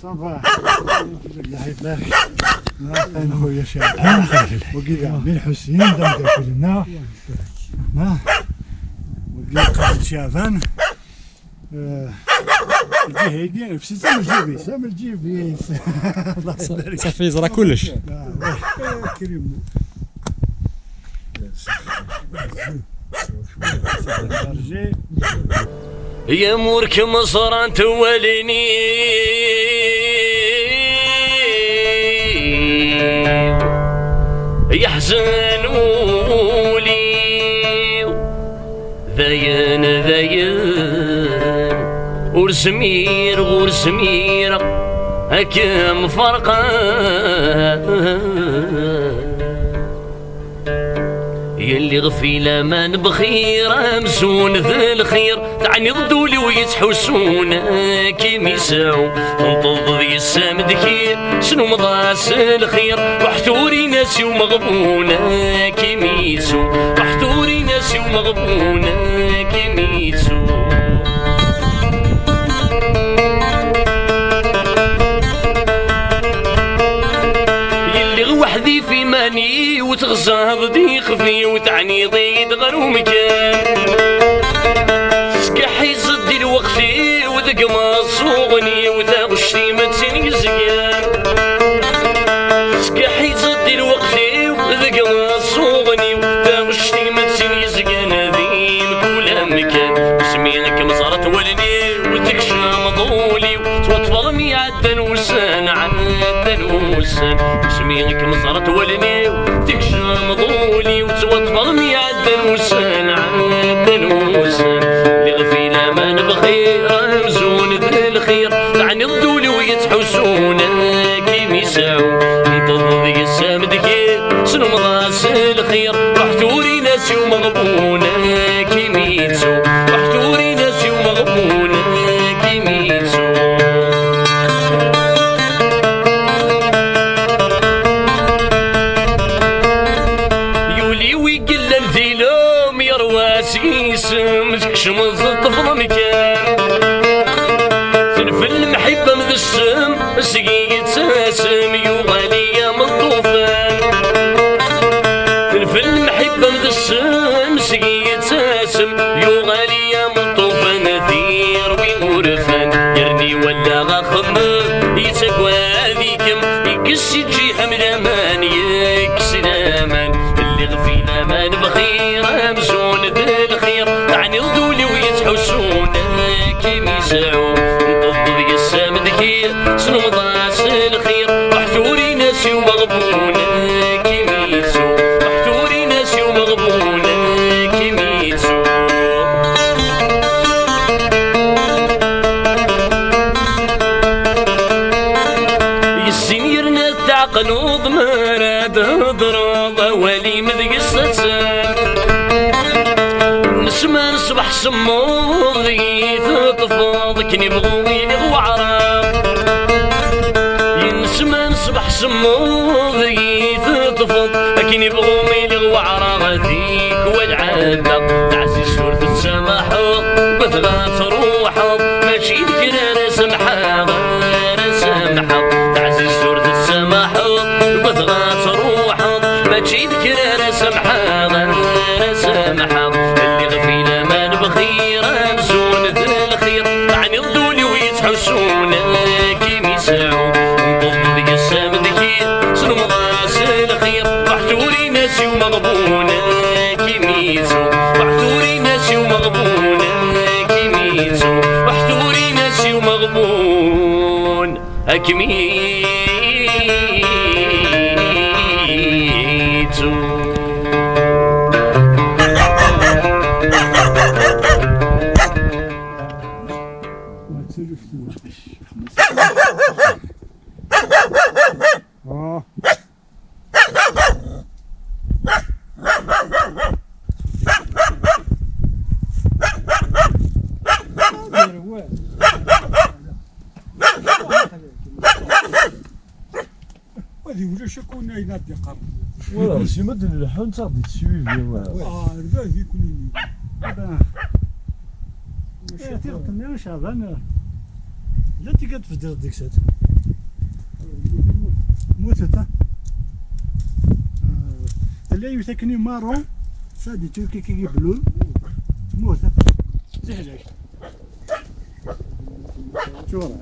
صباح الله يبارك انا خويا شاعر وقيل بن حسين دام كلنا وقيل قاسم شعبان الجهيدي بسيسه الجيبي سام الجيبي الله يبارك صافي يزرى كلش كريم يا مورك مصر انت وليني يحزن ولي ذاين ورسمير ورسمير هكم فرقا يلي غفيلة من بخير امسون ذا الخير تعني ضدولي ويتحوسون كيما يساو تنطض ذي السام دكير شنو مضاس الخير وحتوري ناسي ومغبون كيما يسو وحتوري ناسي ومغبون كيما يسو وحدي في ماني وتغزى ضدي خفي وتعني ضيد غير مكان سكحي زدي الوقتي وذق ما صوغني وتغشتي ما تسيني زقان سكحي زدي الوقتي وذق ما صوغني وتغشتي ما تسيني زقان هذي كل مكان سمينك مزارة ولني وتكشى مضولي وتفضمي عدن وسان عدن وسان سمينك مزارة ولني وتكشى مضولي وتفضمي عدن وسان عدن وسان اللي غفيلة ما نبخير امزون ذا الخير تعني ضدولي ويتحوسون كيما يساو انتظر ذي السام دكير شنو مضاس الخير وحتوري ناسي ومغبونة كيما يتسو وحتوري ناسي ومغبونة كيما يتسو يولي ويقل الذيلوم يرواسي اسم تكشم الطفل مكان تنفل المحبة من السم سقيقة ساسم يغالية من الطوفان تنفل المحبة من السم سقيقة ساسم يغالية من الطوفان ثير ويغرفان يرني ولا غاخمر يتقوى ذيكم يقس يجيها من امان يكس الامان اللي غفينا ما نبخير امزون ذا الخير تعني ضدولي ويتحوسون كيما يساعو نطض ذي السام ذكير شنو مضاس الخير وحتوري ناسي ومغبونة كيما يتسو وحتوري ناسي ومغبونة كيما يتسو يسيرنا تعقنوض مراد هضرض ولي مذق السلسال نسمع نصبح سموض يتطفض كني بغوي وعراب ينسمع نصبح سموض يتطفض كني بغوي وعراب ذيك والعادة تعزي سورة السماح بثغات روحه ماشي ذكرى سمحة غير سمحة تعزي سورة السماح بثغات روحه ماشي ذكرى سمحة غير سمحة اللي غفيلة ما نبخير امزون ذا الخير تعني ضدولي ويتحوسون كيما يساعو نطض ذي السام ذكير شنو مضاس الخير وحتوري ناسي ومغبونة كيما يتسو وحتوري ناسي ومغبونة كيما يتسو وحتوري ناسي ومغبون كيما يتسو اه هذه ولا شكون ينادي قرب. ولا شي مدن الحون تغدي تشوي فيها. رباه يكون هذا تيغتني ان شاء الله لا تقعد في الدار ديك الساعه موتت اللي يسكني مارو سادي تركي كي بلول موت زهلك شو راه